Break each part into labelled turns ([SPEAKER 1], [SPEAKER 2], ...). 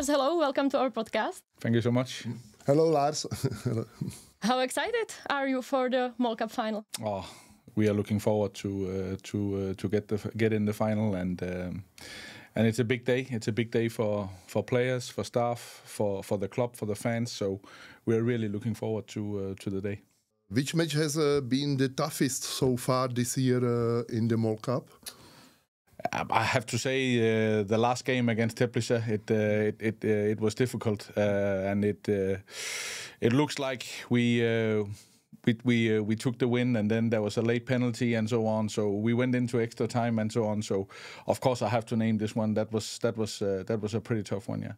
[SPEAKER 1] Lars, hello, welcome to our podcast.
[SPEAKER 2] Thank you so much.
[SPEAKER 3] Hello, Lars. Hello.
[SPEAKER 1] How excited are you for the MOL Cup final?
[SPEAKER 2] Oh, we are looking forward to get in the final, and it's a big day. It's a big day for players, for staff, for the club, for the fans. So we're really looking forward to the day.
[SPEAKER 3] Which match has been the toughest so far this year in the MOL Cup?
[SPEAKER 2] I have to say the last game against Teplice, it was difficult, and it looks like we took the win, and then there was a late penalty and so on. So we went into extra time and so on. So of course I have to name this one. That was a pretty tough one, yeah.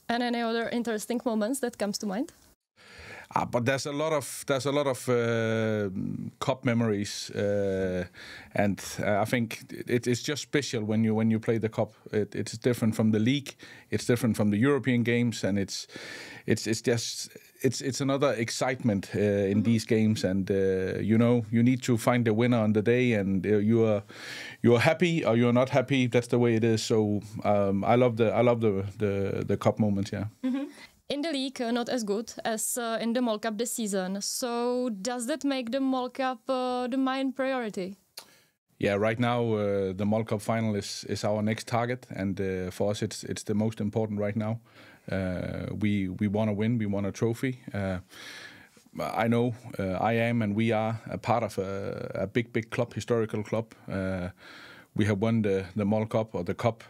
[SPEAKER 1] And any other interesting moments that comes to mind?
[SPEAKER 2] But there's a lot of cup memories, and I think it's just special when you play the cup. It's different from the league, it's different from the European games, and it's another excitement in these games. And you need to find the winner on the day, and you are happy or you're not happy. That's the way it is. So I love the cup moments. Yeah.
[SPEAKER 1] Mm-hmm. In the league, not as good as in the MOL Cup this season. So does that make the MOL Cup the main priority?
[SPEAKER 2] Yeah, right now the MOL Cup final is our next target, and for us it's the most important right now. We want to win. We want a trophy. I know I am, and we are a part of a big club, historical club. We have won the MOL Cup or the cup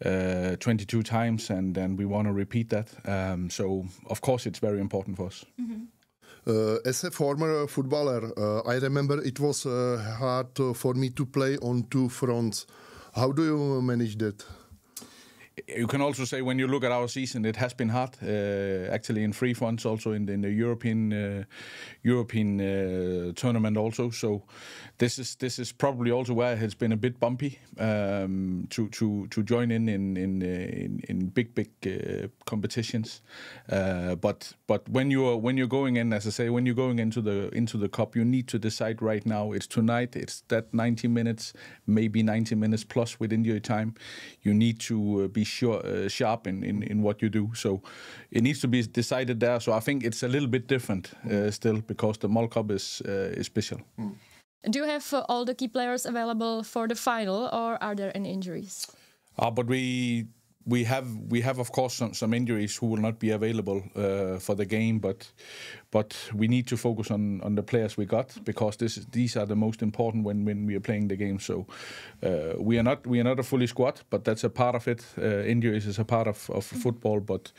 [SPEAKER 2] 22 times, and we want to repeat that. So of course it's very important for us.
[SPEAKER 1] Mm-hmm.
[SPEAKER 3] As a former footballer, I remember it was hard for me to play on two fronts. How do you manage that?
[SPEAKER 2] You can also say when you look at our season, it has been hard. Actually, in three fronts, also in the European tournament, also. So this is probably also where it has been a bit bumpy to join in big competitions. But when you're going in, as I say, when you're going into the cup, you need to decide right now. It's tonight. It's that 90 minutes, maybe 90 minutes plus with injury time. You need to be sharp in what you do. So it needs to be decided there. So I think it's a little bit different still, because the MOL Cup is special.
[SPEAKER 3] Mm.
[SPEAKER 1] Do you have all the key players available for the final, or are there any injuries?
[SPEAKER 2] But we have of course some injuries who will not be available for the game, but we need to focus on the players we got, because these are the most important when we are playing the game. So we are not a fully squad, but that's a part of it. Injuries is a part of football, but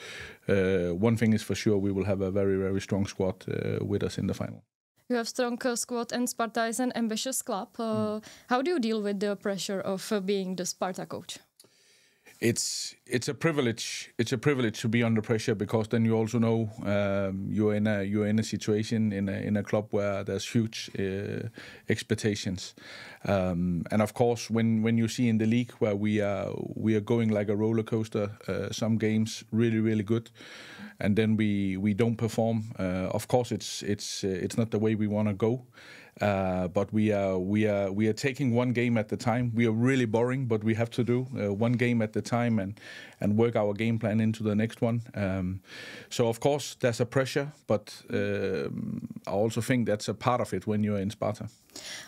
[SPEAKER 2] one thing is for sure, we will have a very strong squad with us in the final.
[SPEAKER 1] You have strong squad, and Sparta is an ambitious club. How do you deal with the pressure of being the Sparta coach?
[SPEAKER 2] It's a privilege. It's a privilege to be under pressure, because then you also know you're in a situation in a club where there's huge expectations, and of course when you see in the league where we are going like a roller coaster, some games really good, and then we don't perform. Of course it's not the way we want to go. But we are taking one game at the time. We are really boring, but we have to do one game at the time and work our game plan into the next one. So of course there's a pressure, but I also think that's a part of it when you're in Sparta.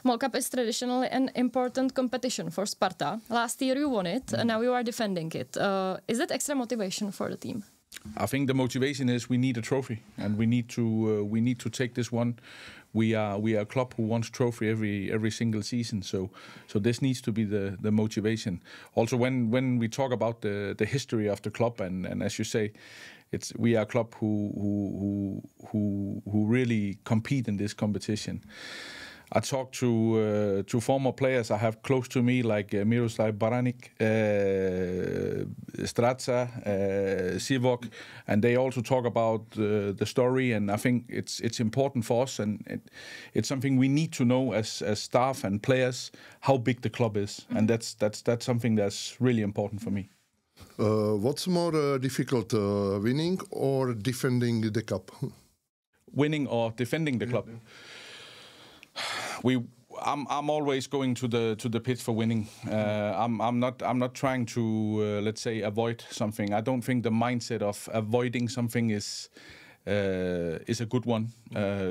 [SPEAKER 1] MOL Cup is traditionally an important competition for Sparta. Last year you won it, and now you are defending it. Is that extra motivation for the team?
[SPEAKER 2] I think the motivation is we need a trophy, and we need to take this one. We are a club who wants trophy every single season, so this needs to be the motivation. Also, when we talk about the history of the club, and as you say, we are a club who really compete in this competition. I talked to former players I have close to me, like Miroslav Baranik, Straza, Sivok, and they also talk about the story. And I think it's important for us, and it's something we need to know as staff and players, how big the club is, and that's something that's really important for me.
[SPEAKER 3] What's more difficult, winning or defending the cup?
[SPEAKER 2] Winning or defending the club? I'm always going to the pitch for winning. I'm not trying to let's say avoid something. I don't think the mindset of avoiding something is a good one.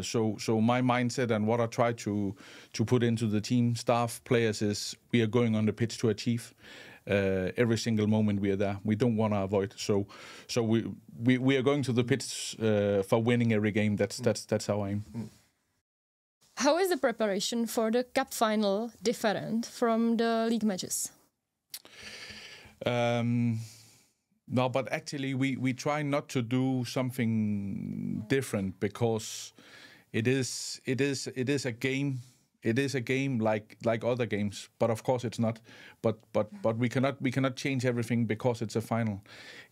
[SPEAKER 2] So my mindset and what I try to put into the team, staff, players is we are going on the pitch to achieve. Every single moment we are there, we don't want to avoid. So we are going to the pitch for winning every game. That's our aim.
[SPEAKER 1] How is the preparation for the cup final different from the league matches?
[SPEAKER 2] No, but actually we try not to do something different because it is a game. It is a game like other games, but of course it's not. But we cannot change everything because it's a final.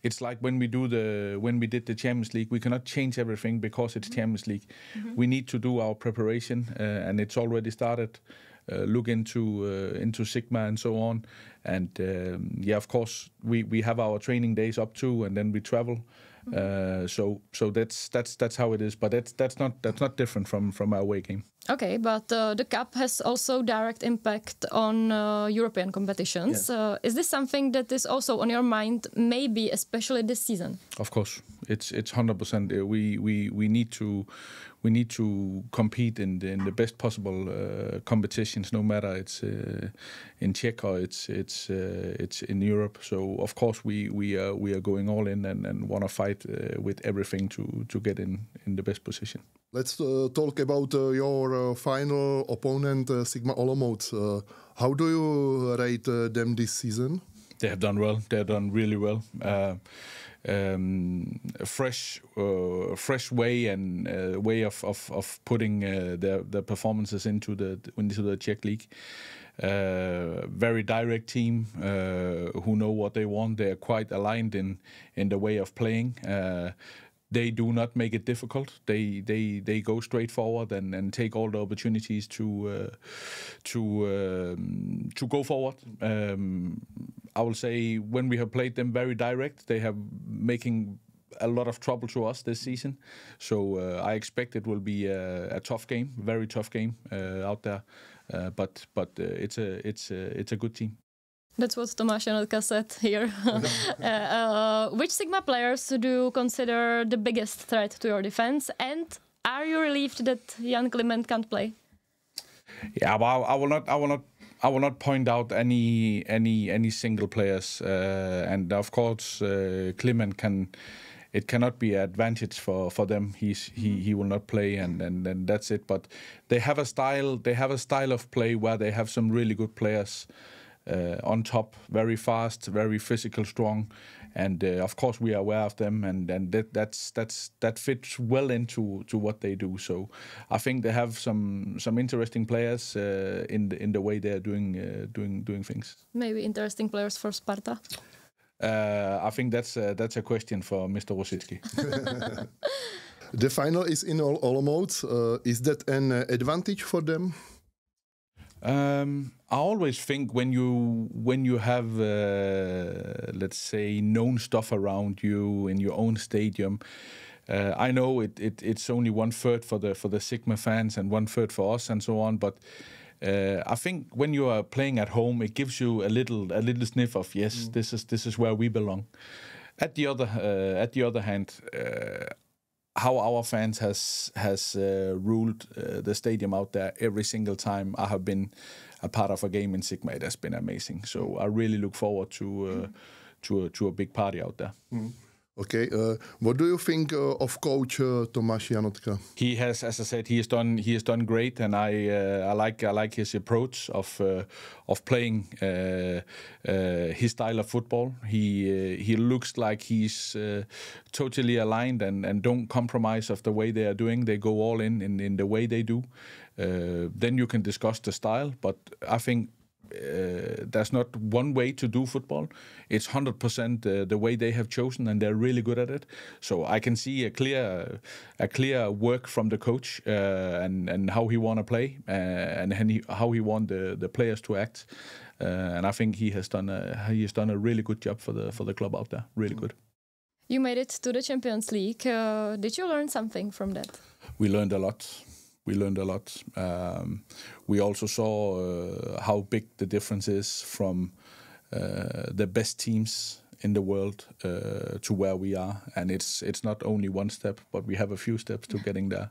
[SPEAKER 2] It's like when we did the Champions League, we cannot change everything because it's Champions League. Mm-hmm. We need to do our preparation, and it's already started. Look into Sigma and so on, and of course we have our training days up to, and then we travel. So that's how it is, but that's not different from our away game.
[SPEAKER 1] Okay, but the cup has also direct impact on European competitions. Yes. Is this something that is also on your mind, maybe especially this season?
[SPEAKER 2] Of course, it's 100%. We need to compete in the best possible competitions, no matter it's in Czech or it's in Europe. So of course we are going all in and want to fight with everything to get in the best position.
[SPEAKER 3] Let's talk about your final opponent, Sigma Olomouce. How do you rate them this season?
[SPEAKER 2] They have done well. They have done really well. Fresh way and way of putting their performances into the Czech league. Very direct team who know what they want. They are quite aligned in the way of playing. They do not make it difficult. They go straight forward and take all the opportunities to go forward. I will say when we have played them very direct, they have making a lot of trouble to us this season. So I expect it will be a tough game, very tough game out there. But it's a good team.
[SPEAKER 1] That's what Tomáš Janotka said here. Which Sigma players do you consider the biggest threat to your defense? And are you relieved that Jan Kliment can't play?
[SPEAKER 2] Yeah, well, I will not point out any single players. And of course, Kliment it cannot be an advantage for them. He will not play, and that's it. But they have a style. They have a style of play where they have some really good players. On top, very fast, very physical, strong, and of course we are aware of them, and that fits well into what they do. So I think they have some interesting players in the way they are doing things.
[SPEAKER 1] Maybe interesting players for Sparta.
[SPEAKER 2] I think that's a question for Mr. Rosicki.
[SPEAKER 3] The final is in Olomouce. Is that an advantage for them?
[SPEAKER 2] I always think when you have let's say known stuff around you in your own stadium, I know it's only 1/3 for the Sigma fans and 1/3 for us and so on, but I think when you are playing at home, it gives you a little sniff of yes, this is where we belong. At the other hand. How our fans has ruled the stadium out there every single time I have been a part of a game in Sigma. It has been amazing. So I really look forward to a big party out there. Mm.
[SPEAKER 3] Okay, what do you think of coach Tomáš Janotka?
[SPEAKER 2] He has, as I said, he has done great, and I like his approach of playing his style of football. He looks like he's totally aligned and don't compromise of the way they are doing. They go all in the way they do. Then you can discuss the style, but I think. There's not one way to do football. It's 100% the way they have chosen, and they're really good at it. So I can see a clear work from the coach and how he want to play and how he want the players to act. And I think he has done a really good job for the club out there. Really good.
[SPEAKER 1] You made it to the Champions League. Did you learn something from that?
[SPEAKER 2] We learned a lot. learned a lot. We also saw how big the difference is from the best teams in the world to where we are, and it's not only one step, but we have a few steps to getting there.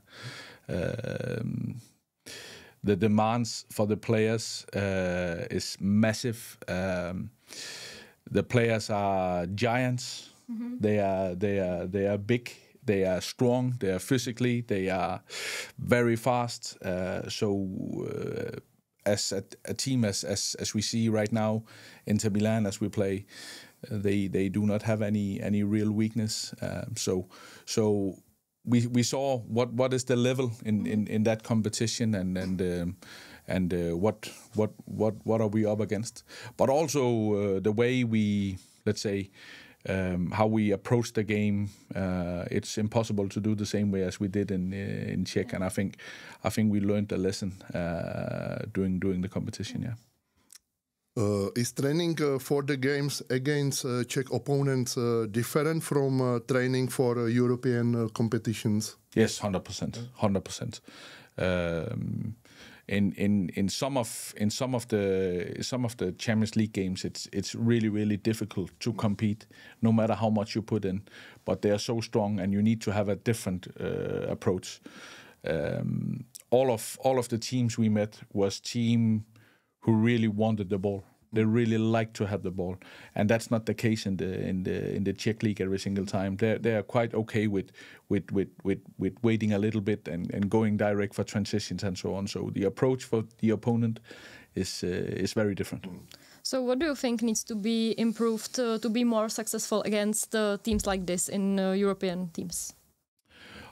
[SPEAKER 2] The demands for the players is massive. The players are giants. Mm-hmm. They are big. They are strong. They are physically. They are very fast. As a team, as we see right now, Inter Milan, as we play, they do not have any real weakness. So we saw what is the level in that competition, and what are we up against, but also the way we, let's say, how we approach the game. It's impossible to do the same way as we did in Czech, and I think we learned a lesson during the competition. Yeah.
[SPEAKER 3] Is training for the games against Czech opponents different from training for European competitions?
[SPEAKER 2] Yes, 100%. 100%. In some of the Champions League games, it's really difficult to compete, no matter how much you put in. But they are so strong, and you need to have a different approach. All of the teams we met was team who really wanted the ball. They really like to have the ball, and that's not the case in the Czech league every single time. They are quite okay with waiting a little bit and going direct for transitions and so on. So the approach for the opponent is very different.
[SPEAKER 1] So what do you think needs to be improved to be more successful against teams like this in European teams?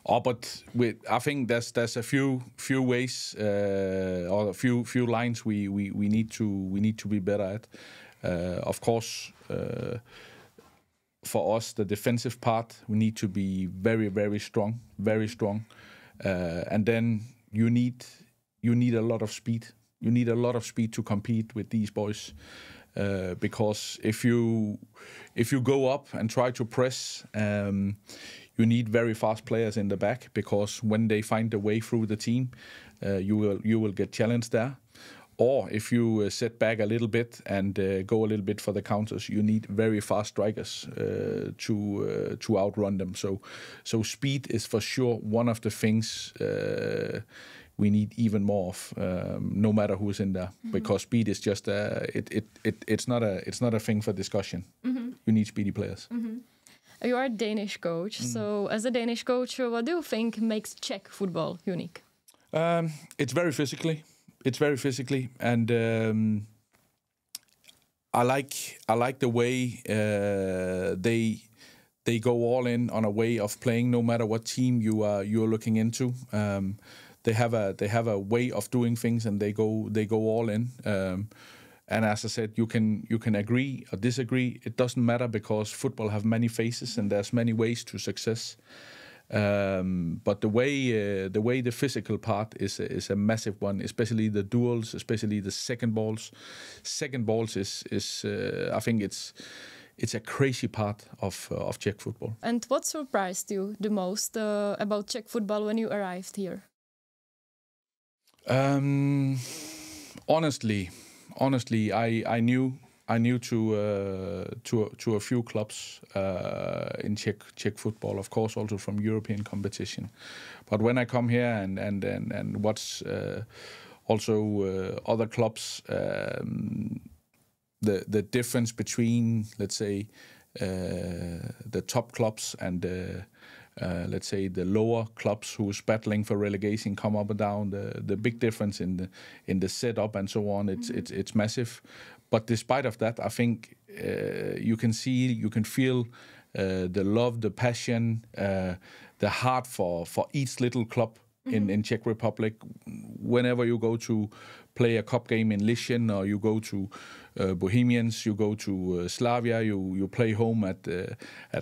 [SPEAKER 2] But I think there's a few ways or a few lines we need to be better at. Of course, for us, the defensive part, we need to be very strong, and then you need a lot of speed. You need a lot of speed to compete with these boys, because if you go up and try to press. You need very fast players in the back, because when they find a way through the team, you will get challenged there. Or if you sit back a little bit and go a little bit for the counters, you need very fast strikers to outrun them. So speed is for sure one of the things we need even more of, no matter who's in there, because speed is just it's not a thing for discussion. Mm-hmm. You need speedy players. Mm-hmm.
[SPEAKER 1] You are a Danish coach, so as a Danish coach, what do you think makes Czech football unique?
[SPEAKER 2] It's very physically, and I like the way they go all in on a way of playing, no matter what team you're looking into. They have a way of doing things, and they go all in. And as I said, you can agree or disagree. It doesn't matter, because football have many faces and there's many ways to success. But the way the physical part is a massive one, especially the duels, especially the second balls. Second balls is I think it's a crazy part of Czech football.
[SPEAKER 1] And what surprised you the most about Czech football when you arrived here?
[SPEAKER 2] Honestly, I knew to a few clubs in Czech football, of course, also from European competition. But when I come here and watch also other clubs, the difference between, let's say, the top clubs and let's say the lower clubs who's battling for relegation, come up and down, the big difference in the setup and so on, it's massive. But despite of that, I think you can feel the love, the passion, the heart for each little club in Czech Republic. Whenever you go to play a cup game in Lishin, or you go to Bohemians, you go to Slavia, you play home at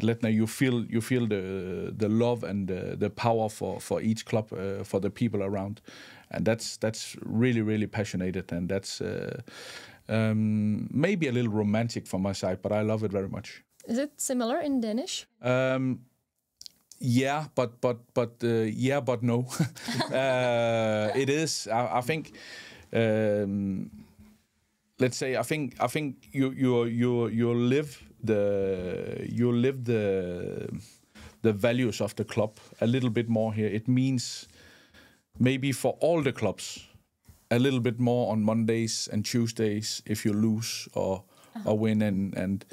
[SPEAKER 2] Letna, you feel the love and the power for each club, for the people around, and that's really passionate, and that's maybe a little romantic from my side, but I love it very much.
[SPEAKER 1] Is it similar in Danish?
[SPEAKER 2] Yeah, but no. It is. I think. Let's say. I think you live the values of the club a little bit more here. It means maybe for all the clubs a little bit more on Mondays and Tuesdays if you lose or win, and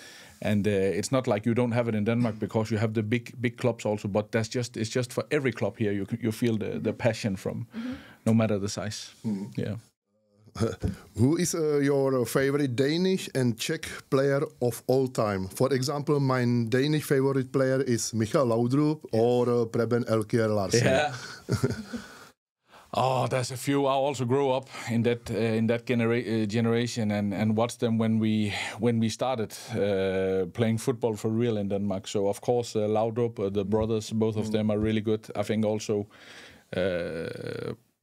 [SPEAKER 2] it's not like you don't have it in Denmark because you have the big clubs also, but it's just for every club here you feel the passion from, no matter the size. Yeah.
[SPEAKER 3] Who is your favorite Danish and Czech player of all time? For example, my Danish favorite player is Michael Laudrup or Preben Elkjær Larsen.
[SPEAKER 2] Yeah. Oh, there's a few. I also grew up in that generation and watched them when we started playing football for real in Denmark. So of course, Laudrup, the brothers, both of them are really good. I think also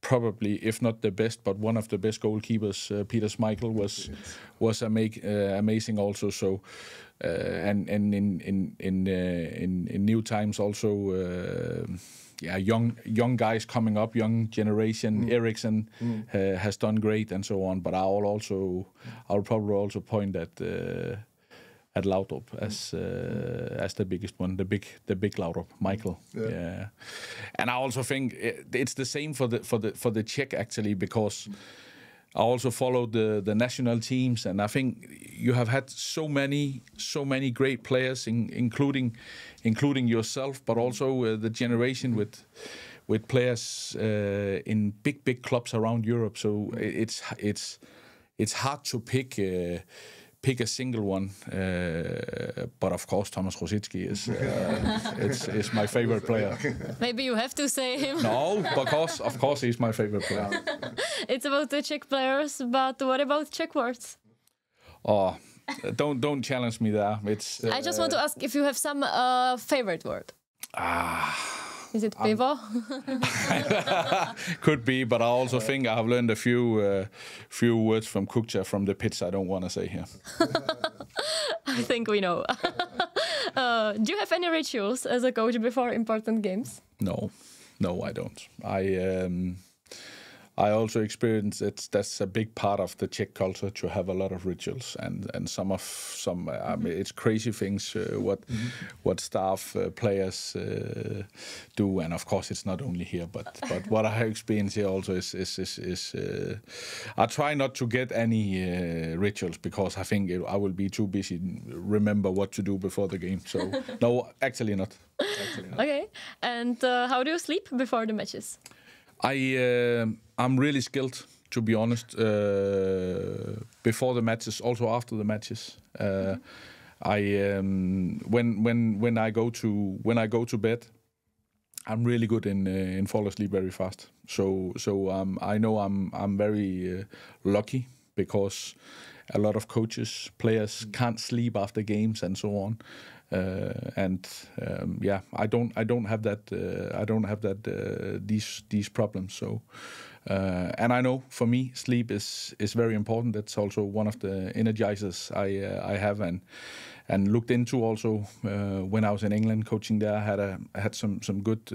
[SPEAKER 2] probably, if not the best, but one of the best goalkeepers, Peter Schmeichel was amazing also. So and in new times also. Young guys coming up, young generation. Eriksen has done great and so on. But I'll probably also point at Laudrup as the biggest one, the big Laudrup, Michael. Yeah. And I also think it's the same for the Czech actually, because I also followed the national teams, and I think you have had so many great players, including yourself, but also the generation with players in big clubs around Europe. So it's hard to pick a single one, but of course Thomas Rosicky is my favorite player.
[SPEAKER 1] Maybe you have to say him.
[SPEAKER 2] No, because of course he's my favorite player.
[SPEAKER 1] It's about the Czech players, but what about Czech words?
[SPEAKER 2] Oh, don't challenge me there. It's.
[SPEAKER 1] I just want to ask if you have some favorite word. Is it pivo?
[SPEAKER 2] Could be, but I also think I have learned a few words from Kukcha from the pitch I don't want to say here.
[SPEAKER 1] I think we know. Do you have any rituals as a coach before important games?
[SPEAKER 2] No, I don't. I also experience that's a big part of the Czech culture to have a lot of rituals, and some I mean, it's crazy things what staff players do, and of course it's not only here, but what I have experienced here also is I try not to get any rituals because I think I will be too busy remember what to do before the game. So no, actually not.
[SPEAKER 1] Okay, and how do you sleep before the matches?
[SPEAKER 2] I'm really skilled, to be honest. Before the matches, also after the matches, when I go to bed, I'm really good in fall asleep very fast. So I know I'm very lucky because a lot of coaches, players can't sleep after games and so on. I don't have that. I don't have that these problems. So, and I know for me, sleep is very important. That's also one of the energizers I have and looked into also when I was in England coaching there. I had some good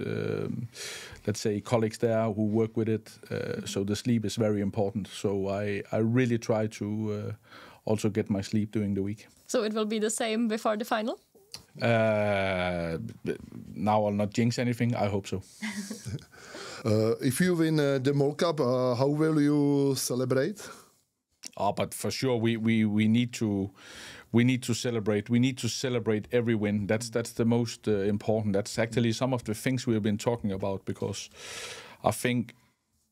[SPEAKER 2] let's say colleagues there who work with it. So the sleep is very important. So I really try to also get my sleep during the week.
[SPEAKER 1] So it will be the same before the final?
[SPEAKER 2] Now I'll not jinx anything. I hope so.
[SPEAKER 3] If you win the MOL Cup, how will you celebrate?
[SPEAKER 2] Oh, but for sure we need to celebrate. We need to celebrate every win. That's the most important. That's actually some of the things we have been talking about, because I think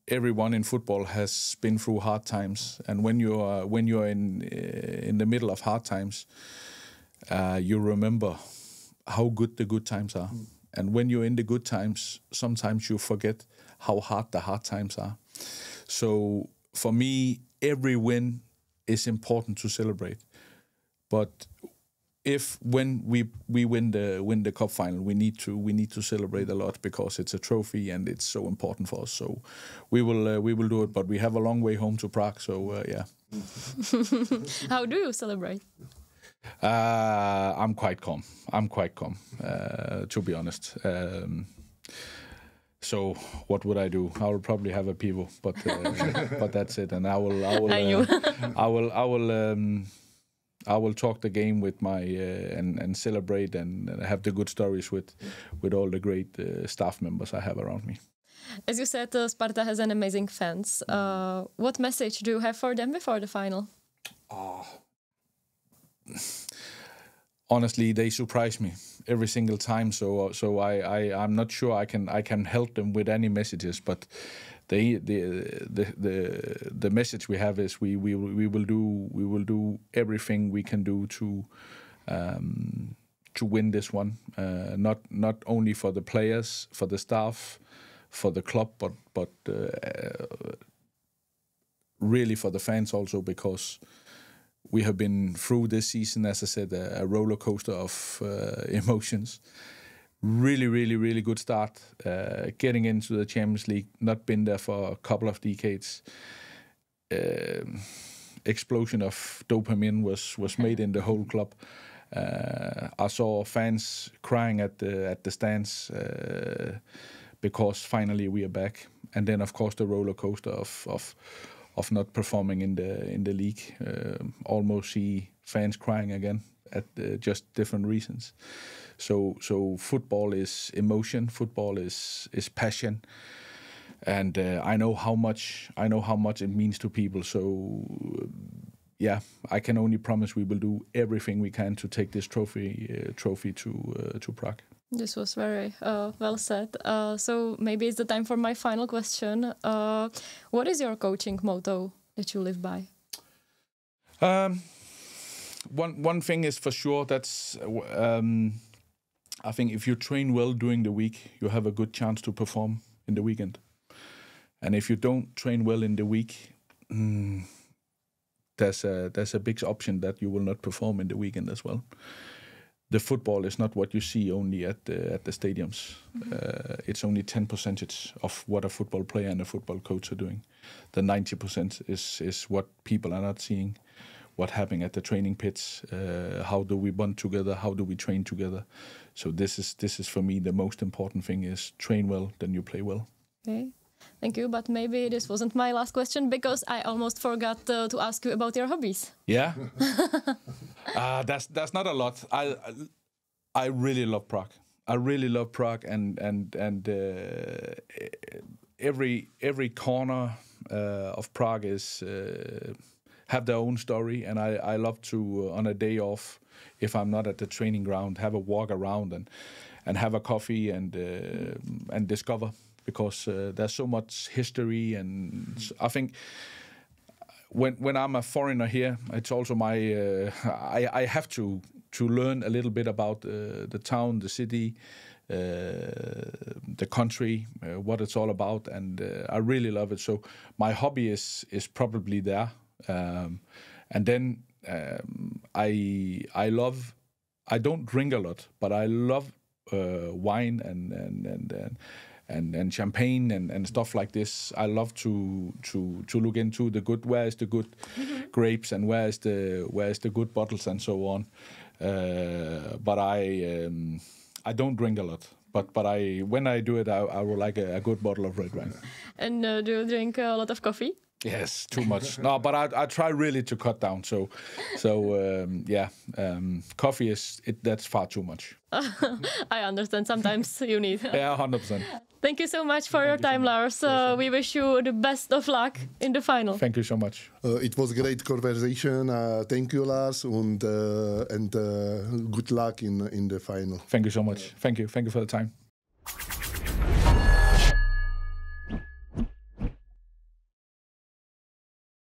[SPEAKER 2] everyone in football has been through hard times, and when you're in the middle of hard times, you remember how good the good times are. And when you're in the good times, sometimes you forget how hard the hard times are. So for me, every win is important to celebrate. But when we win the cup final, we need to celebrate a lot, because it's a trophy and it's so important for us. So we will do it. But we have a long way home to Prague. So yeah.
[SPEAKER 1] How do you celebrate?
[SPEAKER 2] I'm quite calm. To be honest. So what would I do? I will probably have a pivo, but that's it. And I will talk the game with my and celebrate and have the good stories with all the great staff members I have around me.
[SPEAKER 1] As you said, Sparta has an amazing fans. What message do you have for them before the final?
[SPEAKER 2] Honestly, they surprise me every single time. So I'm not sure I can help them with any messages. But the message we have is we will do everything we can do to win this one. Not only for the players, for the staff, for the club, but really for the fans also, because we have been through this season, as I said, a roller coaster of emotions. Really good start. Getting into the Champions League, not been there for a couple of decades. Explosion of dopamine was made in the whole club. I saw fans crying at the stands because finally we are back. And then, of course, the roller coaster of not performing in the league. Almost see fans crying again at just different reasons. So football is emotion. Football is passion, and I know how much it means to people. So yeah, I can only promise we will do everything we can to take this trophy to Prague.
[SPEAKER 1] This was very well said. So maybe it's the time for my final question. What is your coaching motto that you live by?
[SPEAKER 2] One thing is for sure, that's I think if you train well during the week, you have a good chance to perform in the weekend. And if you don't train well in the week, there's a big option that you will not perform in the weekend as well. The football is not what you see only at the stadiums. It's only 10% of what a football player and a football coach are doing. The 90% is what people are not seeing. What happening at the training pits? How do we bond together? How do we train together? So this is for me the most important thing: is train well, then you play well.
[SPEAKER 1] Okay. Thank you, but maybe this wasn't my last question because I almost forgot to ask you about your hobbies.
[SPEAKER 2] Yeah, that's not a lot. I really love Prague. I really love Prague, and every corner of Prague is have their own story, and I love to on a day off, if I'm not at the training ground, have a walk around and have a coffee and discover. Because there's so much history, and I think when I'm a foreigner here, it's also my I have to learn a little bit about the town, the city, the country, what it's all about, and I really love it. So my hobby is probably there, and then I love. I don't drink a lot, but I love wine and champagne and stuff like this. I love to look into the good. Where is the good grapes and where is the good bottles and so on. But I don't drink a lot. But when I do it, I would like a good bottle of red wine.
[SPEAKER 1] And do you drink a lot of coffee?
[SPEAKER 2] Yes, too much. No, but I try really to cut down. So coffee that's far too much.
[SPEAKER 1] I understand. Sometimes you need.
[SPEAKER 2] Yeah, 100%.
[SPEAKER 1] Thank you so much for your time, Lars. We wish you the best of luck in the final.
[SPEAKER 2] Thank you so much.
[SPEAKER 3] It was a great conversation. Thank you, Lars, and good luck in the final.
[SPEAKER 2] Thank you so much. Thank you for the time.